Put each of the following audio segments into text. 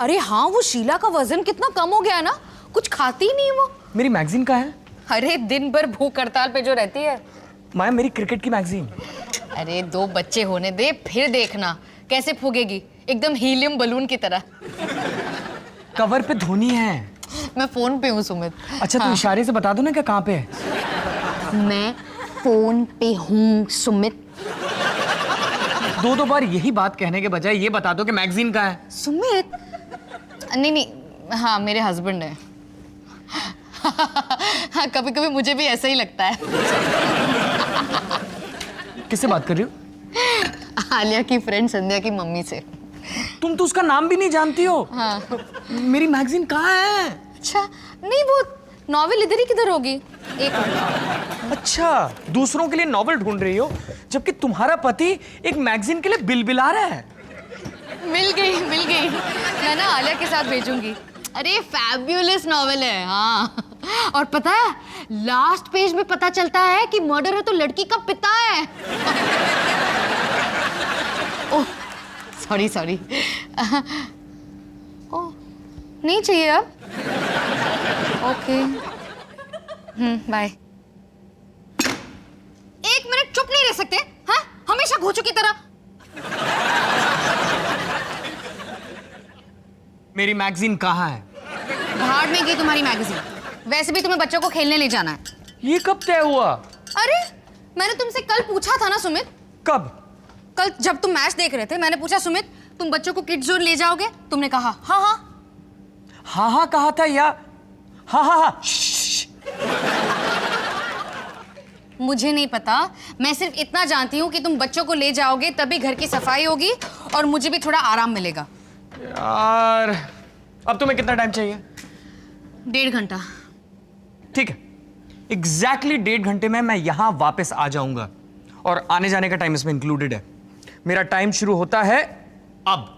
अरे हाँ, वो शीला का वजन कितना कम हो गया ना, कुछ खाती नहीं वो। मेरी मैगजीन कहाँ है? अरे दिन भर भूख हड़ताल पे जो रहती है। माया, मेरी क्रिकेट की मैगजीन। अरे 2 बच्चे होने दे, फिर देखना कैसे फूगेगी, एकदम हीलियम बलून की तरह। कवर पे धोनी है। मैं फोन पे हूँ सुमित। अच्छा हाँ। तो इशारे से बता दो ना कि कहाँ पे है। मैं फोन पे हूँ सुमित। 2 बार यही बात कहने के बजाय ये बता दो कि मैगजीन कहाँ है। सुमित, नहीं, हाँ मेरे हस्बैंड है। हाँ, कभी कभी मुझे भी ऐसा ही लगता है। किससे बात कर रही हो? आलिया की फ्रेंड संध्या की मम्मी से। तुम तो उसका नाम भी नहीं जानती हो। हाँ। मेरी मैगजीन कहाँ है? अच्छा, नहीं वो नॉवेल इधर ही किधर होगी। एक मिनट। अच्छा, दूसरों के लिए नॉवेल ढूंढ रही हो जबकि तुम्हारा पति एक मैगजीन के लिए बिलबिला रहा है। मिल गई। मैं ना आलिया के साथ भेजूंगी। अरे फैब्यूलस नॉवेल है। हाँ, और पता है लास्ट पेज में पता चलता है कि मर्डर है तो लड़की का पिता है। Oh sorry. ओह नहीं चाहिए अब। Okay, bye. 1 मिनट चुप नहीं रह सकते? हाँ, हमेशा घोचू की तरह। मेरी मैगजीन कहाँ है? भाड़ में गई तुम्हारी मैगजीन। वैसे भी तुम्हें बच्चों को खेलने ले जाना है। ये कब तय हुआ? अरे मैंने तुमसे कल पूछा था ना सुमित। कब? कल जब तुम मैच देख रहे थे, मैंने पूछा सुमित तुम बच्चों को किड्स जोन ले जाओगे? तुमने कहा हाँ कहा था या हाँ। मुझे नहीं पता, मैं सिर्फ इतना जानती हूँ कि तुम बच्चों को ले जाओगे तभी घर की सफाई होगी और मुझे भी थोड़ा आराम मिलेगा। यार, अब तुम्हें कितना टाइम चाहिए? 1.5 घंटा। ठीक है, एग्जैक्टली 1.5 घंटे में मैं यहां वापस आ जाऊंगा और आने जाने का टाइम इसमें इंक्लूडेड है। मेरा टाइम शुरू होता है अब।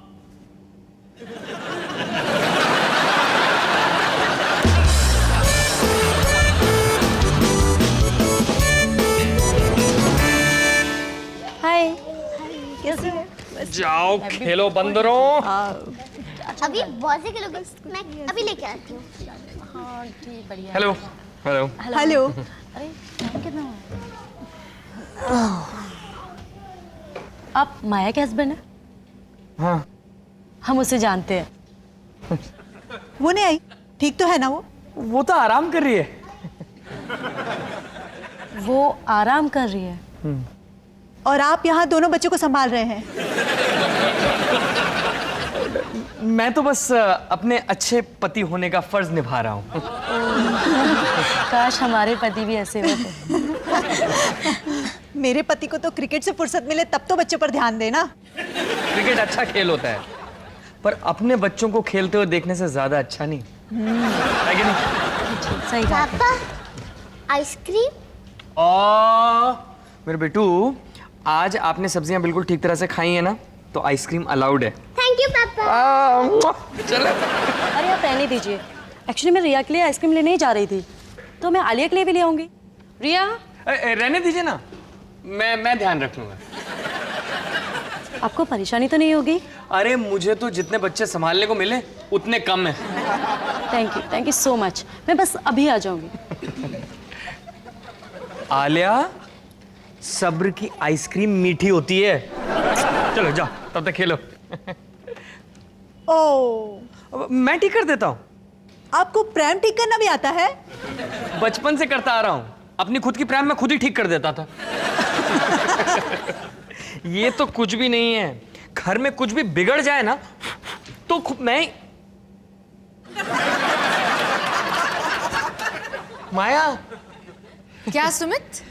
हाय, कैसी है? जाओ खेलो बंदरों। अभी बहुत से खेलोगे, मैं अभी लेके आती हूँ। हाँ ठीक, बढ़िया। हेलो। हेलो। अरे कितना आप माया के हस्बैंड हैं? हाँ। हम उसे जानते हैं। वो नहीं आई, ठीक तो है ना? वो तो आराम कर रही है। वो आराम कर रही है और आप यहाँ दोनों बच्चों को संभाल रहे हैं। मैं तो बस अपने अच्छे पति होने का फर्ज निभा रहा हूँ। काश हमारे पति भी ऐसे होते। मेरे पति को तो क्रिकेट से फुर्सत मिले तब तो बच्चों पर ध्यान देना। क्रिकेट अच्छा खेल होता है, पर अपने बच्चों को खेलते हुए देखने से ज्यादा अच्छा नहीं है कि नहीं? सही बात है। पापा आइसक्रीम। मेरे बेटू, आज आपने सब्जियां बिल्कुल ठीक तरह से खाई है ना, तो आइसक्रीम अलाउड है। थैंक यू पापा। चलो। अरे आप रहने दीजिए। एक्चुअली मैं रिया के लिए आइसक्रीम लेने ही जा रही थी, तो मैं आलिया के लिए भी ले आऊंगी। रिया रहने दीजिए ना, मैं ध्यान रख लूंगा। आपको परेशानी तो नहीं होगी? अरे मुझे तो जितने बच्चे संभालने को मिले उतने कम है। Thank you so much. मैं बस अभी आ जाऊंगी। आलिया, सब्र की आइसक्रीम मीठी होती है। चलो जाओ, तब तक खेलो। ओ, मैं ठीक कर देता हूँ। आपको प्रैम ठीक करना भी आता है? बचपन से करता आ रहा हूँ। अपनी खुद की प्रैम मैं खुद ही ठीक कर देता था। ये तो कुछ भी नहीं है। घर में कुछ भी बिगड़ जाए ना तो मैं माया। क्या सुमित,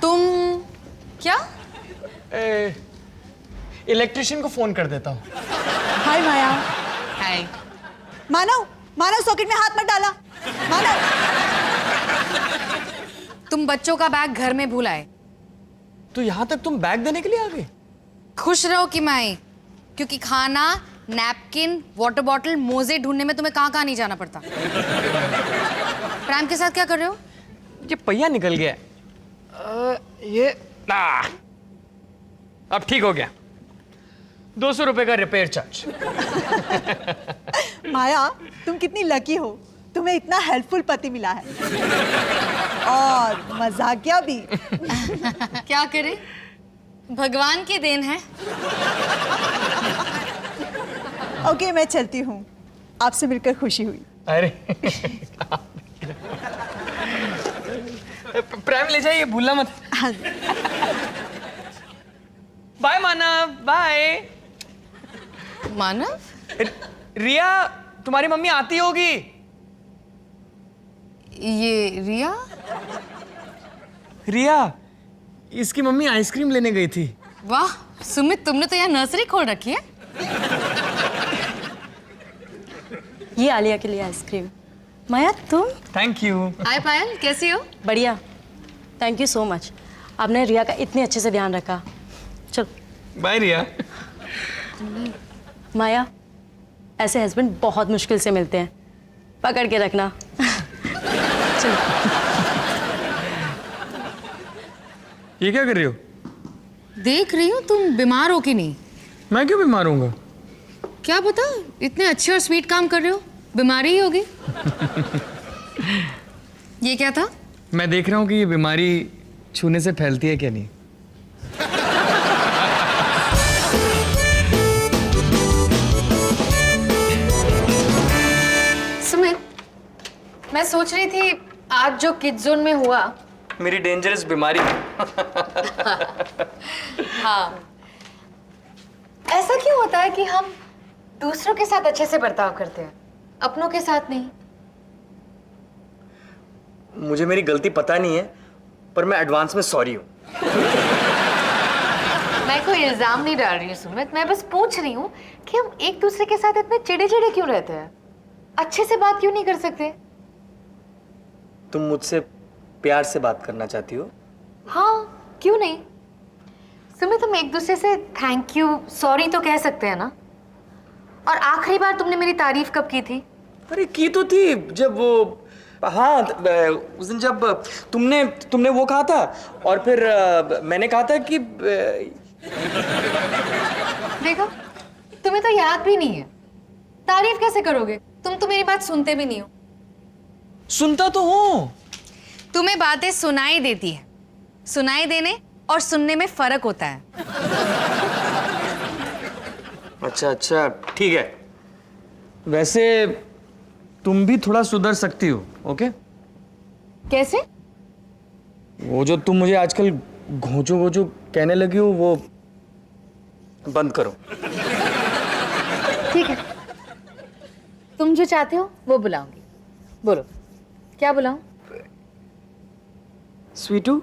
तुम क्या? इलेक्ट्रिशियन को फोन कर देता हूँ। हाय माया। हाय। मानव सॉकेट में हाथ मत डाला। मानव, तुम बच्चों का बैग घर में भूल आए। तो यहां तक तुम बैग देने के लिए आ गए? खुश रहो कि मैं आई, क्योंकि खाना, नैपकिन, वाटर बॉटल, मोजे ढूंढने में तुम्हें कहाँ नहीं जाना पड़ता। प्राइम के साथ क्या कर रहे हो? ये पहिया निकल गया। ये अब ठीक हो गया। 200 का रिपेयर चार्ज। माया, तुम कितनी लकी हो, तुम्हें इतना हेल्पफुल पति मिला है और मजाकिया भी। क्या करे, भगवान की देन है। ओके, मैं चलती हूँ, आपसे मिलकर खुशी हुई। अरे प्रेम ले जाइए, भूलना मत। बाय मानव, बाय। मानव, रिया, तुम्हारी मम्मी आती होगी। ये रिया? रिया, इसकी मम्मी आइसक्रीम लेने गई थी। वाह सुमित, तुमने तो यहाँ नर्सरी खोल रखी है। ये आलिया के लिए आइसक्रीम। माया तुम? Thank you. हाय पायल, कैसी हो? बढ़िया, थैंक यू सो मच। आपने रिया का इतने अच्छे से ध्यान रखा। चल बाय रिया। माया, ऐसे हस्बैंड बहुत मुश्किल से मिलते हैं, पकड़ के रखना। चल। ये क्या कर रही हो? देख रही हूँ तुम बीमार हो कि नहीं। मैं क्यों बीमार होऊंगा? क्या पता, इतने अच्छे और स्वीट काम कर रहे हो, बीमारी ही होगी। ये क्या था? मैं देख रहा हूँ कि ये बीमारी छूने से फैलती है क्या नहीं। सुमित, मैं सोच रही थी आज जो किड जोन में हुआ। मेरी डेंजरस बीमारी। हाँ, ऐसा क्यों होता है कि हम दूसरों के साथ अच्छे से बर्ताव करते हैं, अपनों के साथ नहीं? मुझे मेरी गलती पता नहीं है, पर मैं एडवांस में सॉरी हूँ। मैं कोई इल्जाम नहीं डाल रही हूँ सुमित, मैं बस पूछ रही हूँ कि हम एक दूसरे के साथ इतने चिड़े-चिड़े क्यों रहते हैं? अच्छे से बात क्यों नहीं कर सकते? तुम मुझसे प्यार से बात करना चाहती हो? हाँ, क्यों नहीं? सुमित, हम एक दूसरे से थैंक यू, सॉरी तो कह सकते हैं ना? और आखिरी बार तुमने मेरी तारीफ कब की थी? अरे की तो थी जब वो, हाँ, उस दिन जब तुमने वो कहा था, और फिर मैंने कहा था कि देखो, तुम्हें तो याद भी नहीं है, तारीफ कैसे करोगे? तुम तो मेरी बात सुनते भी नहीं हो। सुनता तो हूँ। तुम्हें बातें सुनाई देती है, सुनाई देने और सुनने में फर्क होता है। अच्छा अच्छा, ठीक है। वैसे तुम भी थोड़ा सुधर सकती हो, ओके? कैसे? वो जो तुम मुझे आजकल घोंचो घोंचो कहने लगी हो, वो बंद करो। ठीक है, तुम जो चाहते हो वो बुलाऊंगी। बोलो, क्या बुलाऊं? स्वीटू?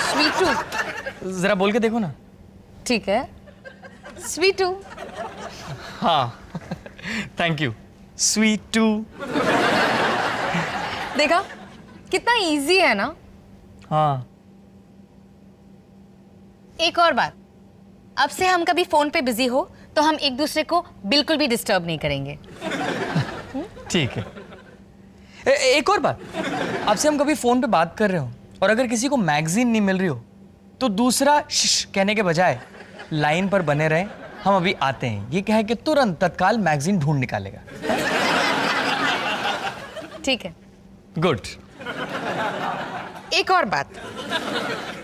स्वीटू? जरा बोल के देखो ना। ठीक है, स्वीटू। हाँ, थैंक यू, स्वीटू। देखा, कितना इजी है ना? हाँ। एक और बात, अब से हम कभी फोन पे बिजी हो तो हम एक दूसरे को बिल्कुल भी डिस्टर्ब नहीं करेंगे। ठीक है। एक और बात, अब से हम कभी फोन पे बात कर रहे हो और अगर किसी को मैगजीन नहीं मिल रही हो तो दूसरा शिश कहने के बजाय लाइन पर बने रहे, हम अभी आते हैं, ये कहे कि तुरंत तत्काल मैगजीन ढूंढ निकालेगा। ठीक है। गुड। एक और बात,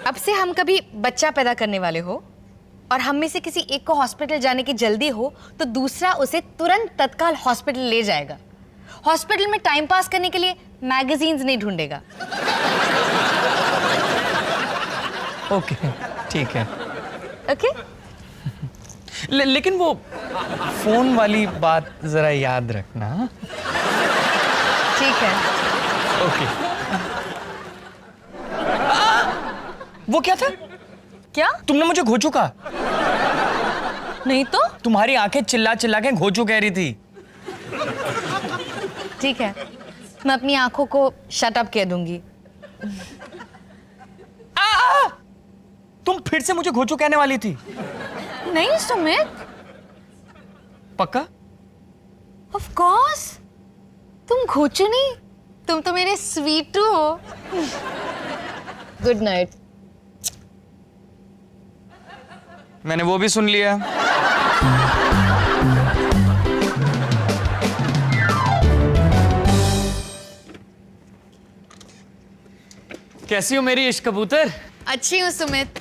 अब से हम कभी बच्चा पैदा करने वाले हो और हम में से किसी एक को हॉस्पिटल जाने की जल्दी हो तो दूसरा उसे तुरंत तत्काल हॉस्पिटल ले जाएगा। हॉस्पिटल में टाइम पास करने के लिए मैगजीन्स नहीं ढूंढेगा। ओके, ठीक है। ओके? लेकिन वो फोन वाली बात जरा याद रखना। ठीक है। ओके। वो क्या था? क्या? तुमने मुझे घोचू कहा। नहीं तो? तुम्हारी आंखें चिल्ला चिल्ला के घोचू कह रही थी। ठीक है, मैं अपनी आंखों को शट अप कह दूंगी। तुम फिर से मुझे घोचू कहने वाली थी। नहीं सुमित, पक्का? ऑफ कोर्स, तुम घोचू नहीं, तुम तो मेरे स्वीटू हो। Good night. मैंने वो भी सुन लिया। कैसी हो मेरी इश्क कबूतर? अच्छी हूँ सुमित।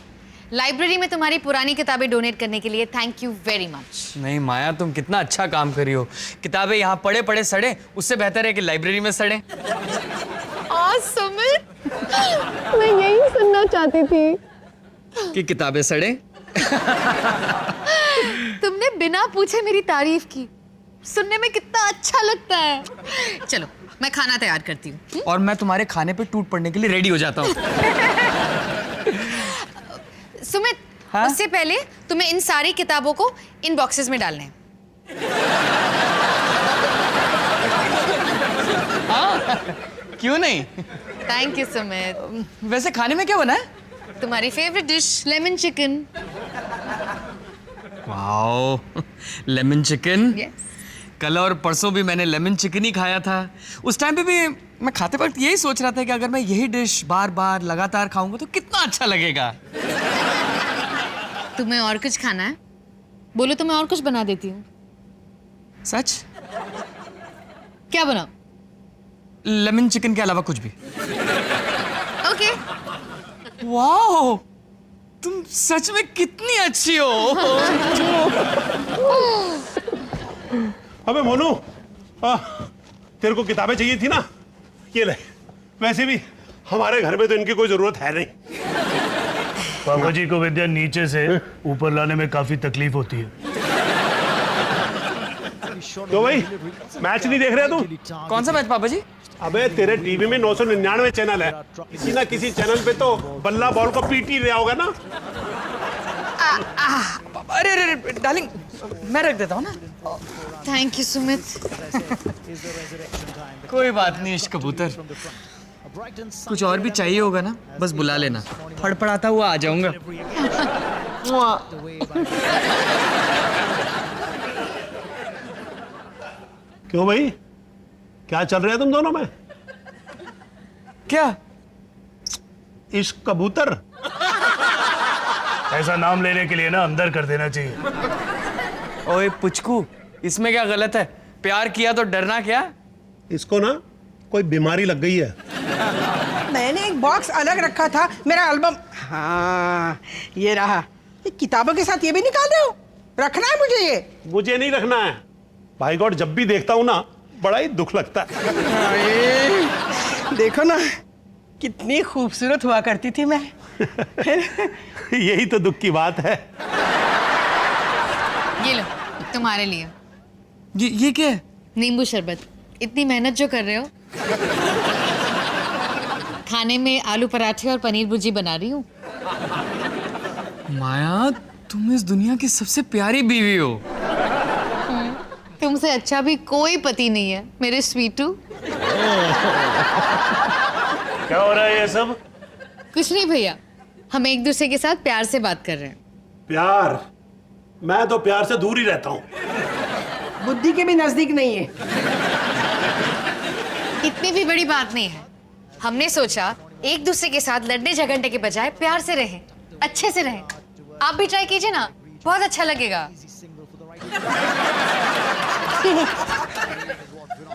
लाइब्रेरी में तुम्हारी पुरानी किताबें डोनेट करने के लिए थैंक यू वेरी मच। नहीं माया, तुम कितना अच्छा काम करी हो। किताबें यहाँ पढ़े पढ़े सड़े, उससे बेहतर है कि लाइब्रेरी में सड़े। सुमित, मैं यही सुनना चाहती थी कि किताबें सड़े। तुमने बिना पूछे मेरी तारीफ की। सुनने में कितना अच्छा लगता है। चलो मैं खाना तैयार करती हूँ। और मैं तुम्हारे खाने पे टूट पड़ने के लिए रेडी हो जाता हूँ। सुमित, हाँ? उससे पहले तुम्हें इन सारी किताबों को इन बॉक्सेस में डालने हैं। हाँ? क्यों नहीं? Thank you Sumit. वैसे खाने में क्या बना है? तुम्हारी favourite dish lemon chicken. Wow, lemon chicken. Yes. कल और परसों भी मैंने लेमन चिकन ही खाया था। उस टाइम पे भी मैं खाते वक्त यही सोच रहा था कि अगर मैं यही डिश बार बार लगातार खाऊंगा तो कितना अच्छा लगेगा। तुम्हें और कुछ खाना है? बोलो तो मैं और कुछ बना देती हूँ। सच? क्या बनाऊं? लेमन चिकन के अलावा कुछ भी। ओके। वाओ, तुम सच में कितनी अच्छी हो। अबे मोनू, तेरे को किताबें चाहिए थी ना, ये ले। वैसे भी हमारे घर में तो इनकी कोई जरूरत है नहीं। पापा जी को विद्या नीचे से ऊपर लाने में काफी तकलीफ होती है। तो भाई मैच नहीं देख रहे तुम? कौन सा मैच पापा जी? अबे तेरे टीवी में 999 चैनल है, किसी ना किसी चैनल पे तो बल्ला बॉल को पीट ही रहा होगा ना। अरे अरे डार्लिंग, मैं रख देता हूँ ना। Thank you Sumit. कोई बात नहीं इश्क कबूतर, कुछ और भी चाहिए होगा ना बस बुला लेना, फड़फड़ाता हुआ आ जाऊंगा। क्यों भाई, क्या चल रहा है तुम दोनों में? क्या? इश्क कबूतर? ऐसा नाम लेने के लिए ना अंदर कर देना चाहिए। ओए पुचकू, इसमें क्या गलत है? प्यार किया तो डरना क्या? इसको ना कोई बीमारी लग गई है। मैंने एक बॉक्स अलग रखा था, मेरा एल्बम। हाँ ये रहा। ये किताबों के साथ ये भी निकाल रहे हो? रखना है मुझे ये? मुझे नहीं रखना है भाई गॉड, जब भी देखता हूँ ना बड़ा ही दुख लगता है। अरे, देखो ना कितनी खूबसूरत हुआ करती थी मैं। यही तो दुख की बात है। ये लो तुम्हारे लिए ये क्या है? नींबू शरबत। इतनी मेहनत जो कर रहे हो। खाने में आलू पराठे और पनीर भुर्जी बना रही हूँ। माया, तुम इस दुनिया की सबसे प्यारी बीवी हो। तुमसे अच्छा भी कोई पति नहीं है मेरे स्वीटू। क्या हो रहा है ये सब? कुछ नहीं भैया, हम एक दूसरे के साथ प्यार से बात कर रहे हैं। प्यार? मैं तो प्यार से दूर ही रहता हूँ। बुद्धि के भी नजदीक नहीं है। इतनी भी बड़ी बात नहीं है। हमने सोचा एक दूसरे के साथ लड़ने झगड़ने के बजाय प्यार से रहें, अच्छे से रहें। आप भी ट्राई कीजिए ना, बहुत अच्छा लगेगा।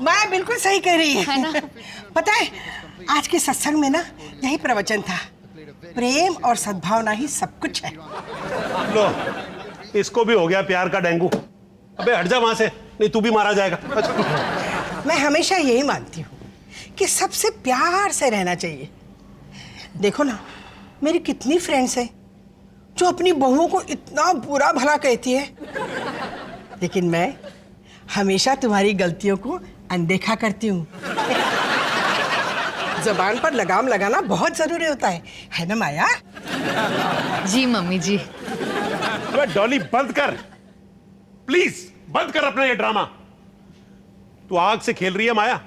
मैं बिल्कुल सही कह रही है ना? है। पता है आज के सत्संग में ना यही प्रवचन था, प्रेम और सद्भावना ही सब कुछ है। लो, इसको भी हो गया प्यार का डेंगू। अबे हट जा वहां से, नहीं तू भी मारा जाएगा। मैं हमेशा यही मानती हूँ कि सबसे प्यार से रहना चाहिए। देखो ना मेरी कितनी फ्रेंड्स हैं जो अपनी बहुओं को इतना बुरा भला कहती है, लेकिन मैं हमेशा तुम्हारी गलतियों को अनदेखा करती हूँ। जबान पर लगाम लगाना बहुत जरूरी होता है ना माया? जी मम्मी जी। अबे डॉली बंद कर, प्लीज बंद कर अपना ये ड्रामा। तू आग से खेल रही है माया।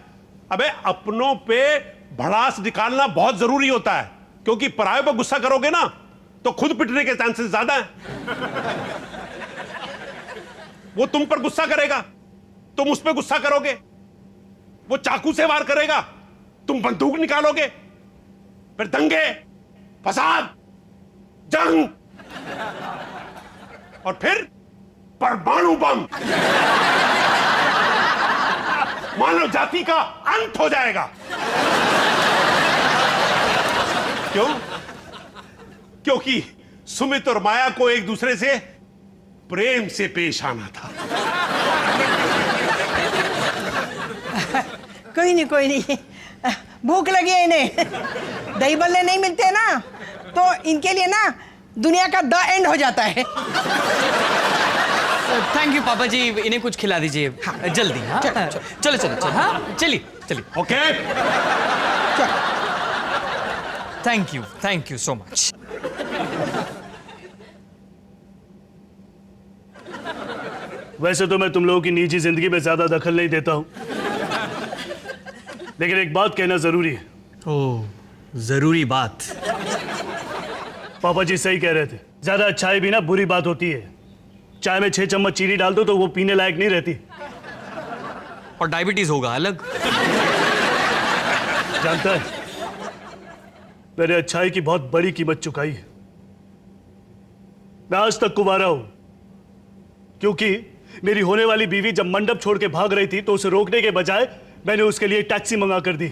अबे अपनों पे भड़ास निकालना बहुत जरूरी होता है, क्योंकि परायों पर गुस्सा करोगे ना तो खुद पिटने के चांसेस ज्यादा हैं। वो तुम पर गुस्सा करेगा, तुम उस पर गुस्सा करोगे। वो चाकू से वार करेगा, तुम बंदूक निकालोगे। फिर दंगे, फसाद, जंग। और फिर परमाणु बम। मानव जाति का अंत हो जाएगा। क्यों? क्योंकि सुमित और माया को एक दूसरे से प्रेम से पेश आना था। कोई नहीं, भूख लगी है इन्हें। दही बल्ले नहीं मिलते ना, तो इनके लिए ना दुनिया का द एंड हो जाता है। थैंक यू पापा जी, इन्हें कुछ खिला दीजिए। जल्दी। हाँ चलो चलो। हाँ चलिए। Okay. Thank you so much. वैसे तो मैं तुम लोगों की निजी जिंदगी में ज्यादा दखल नहीं देता हूं, लेकिन एक बात कहना जरूरी है। ओह, जरूरी बात। पापा जी सही कह रहे थे, ज्यादा अच्छाई भी ना बुरी बात होती है। चाय में 6 चम्मच चीनी डाल दो तो वो पीने लायक नहीं रहती। और डायबिटीज होगा अलग। जानता है, मैंने अच्छाई की बहुत बड़ी कीमत चुकाई है। मैं आज तक कुंवारा हूं क्योंकि मेरी होने वाली बीवी जब मंडप छोड़ के भाग रही थी तो उसे रोकने के बजाय मैंने उसके लिए टैक्सी मंगा कर दी,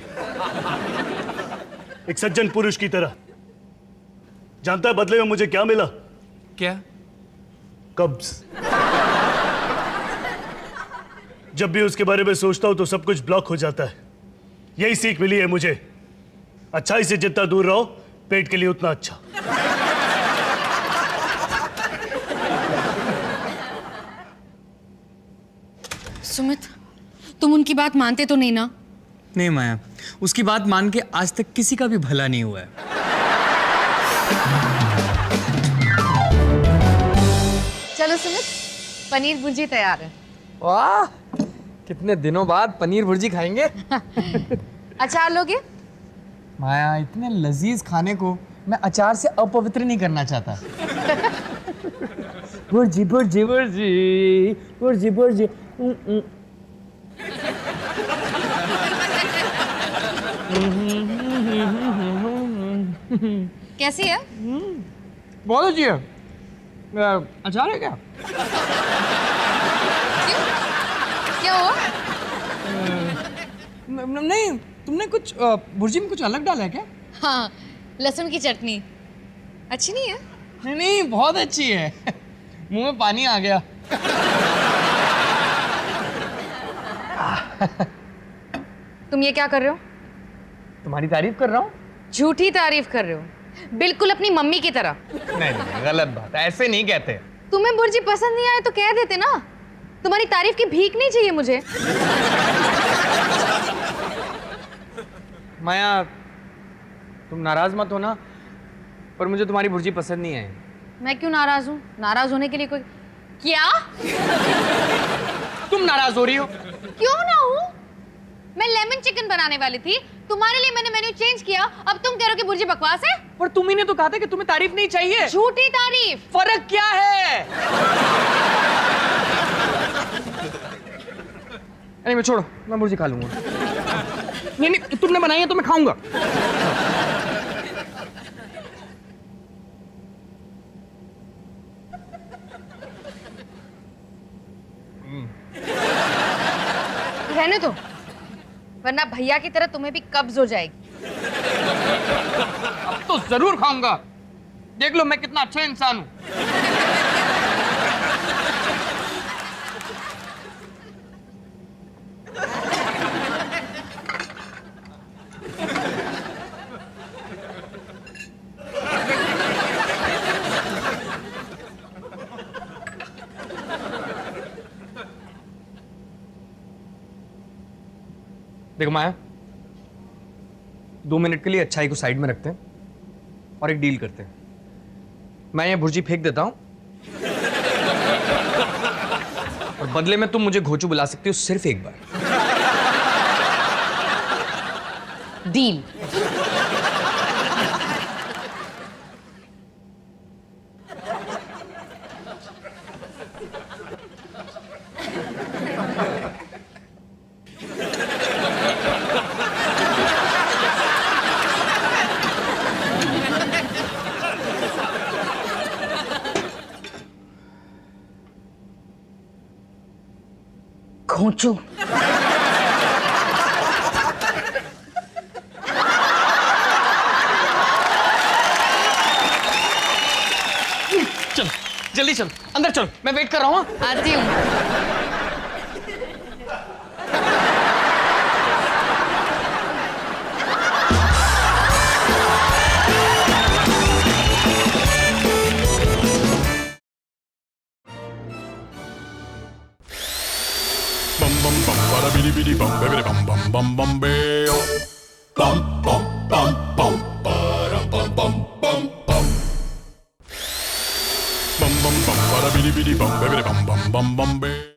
एक सज्जन पुरुष की तरह। जानता है बदले में मुझे क्या मिला? क्या? कब्ज। जब भी उसके बारे में सोचता हूं तो सब कुछ ब्लॉक हो जाता है। यही सीख मिली है मुझे, अच्छाई से जितना दूर रहो पेट के लिए उतना अच्छा। सुमित, तुम उनकी बात मानते तो नहीं ना? नहीं माया, उसकी बात मान के आज तक किसी का भी भला नहीं हुआ है। चलो सुमित, पनीर भुर्जी तैयार है। वाह, कितने दिनों बाद पनीर भुर्जी खाएंगे। अचार लोगे? माया, इतने लजीज खाने को मैं अचार से अपवित्र नहीं करना चाहता। भुर्जी भुर्जी भुर्जी भुर्जी भुर्जी। कैसी है? बहुत अच्छी है। अचार है क्या? क्यों? क्या हुआ? नहीं, तुमने कुछ भुर्जी में कुछ अलग डाला है क्या? हाँ, लहसुन की चटनी। अच्छी नहीं है? नहीं, बहुत अच्छी है। मुंह में पानी आ गया। तुम ये क्या कर रहे हो? तुम्हारी तारीफ कर रहा हूँ। झूठी तारीफ कर रहे हो, बिल्कुल अपनी मम्मी की तरह। नहीं, गलत बात, ऐसे नहीं कहते। तुम्हें भुर्जी पसंद नहीं आए तो कह देते ना। तुम्हारी तारीफ की भीख नहीं चाहिए मुझे। माया, तुम नाराज मत हो ना, पर मुझे तुम्हारी भुर्जी पसंद नहीं आई। मैं क्यों नाराज हूँ? नाराज होने के लिए कोई क्या? तुम नाराज हो रही हो? क्यों ना हूँ? मैं लेमन चिकन बनाने वाली थी, तुम्हारे लिए मैंने मेन्यू चेंज किया। अब तुम कह रहे हो कि भुर्जी बकवास है? पर तुम ही ने तो कहा था कि तुम्हें तारीफ नहीं चाहिए। झूठी तारीफ। फर्क क्या है? नहीं, मैं छोड़ो, मैं भुर्जी खा लूंगा। नहीं, तुमने बनाई है तो मैं खाऊंगा। रहने दो, वरना भैया की तरह तुम्हें भी कब्ज हो जाएगी। अब तो जरूर खाऊंगा। देख लो मैं कितना अच्छा इंसान हूं। देखो माया, 2 मिनट के लिए अच्छाई को साइड में रखते हैं और एक डील करते हैं। मैं ये भुर्जी फेंक देता हूं और बदले में तुम मुझे घोचू बुला सकती हो सिर्फ एक बार। डील। घोंचू। चलो जल्दी चलो, अंदर चलो, मैं वेट कर रहा हूँ। आती हूँ। bum bum bum bada bidi bidi bum bidi bum bum bum bum beo bum bum bum bum bada bum bum bum bum bum bum bum bada bidi bidi bum bidi bum bum bum bum beo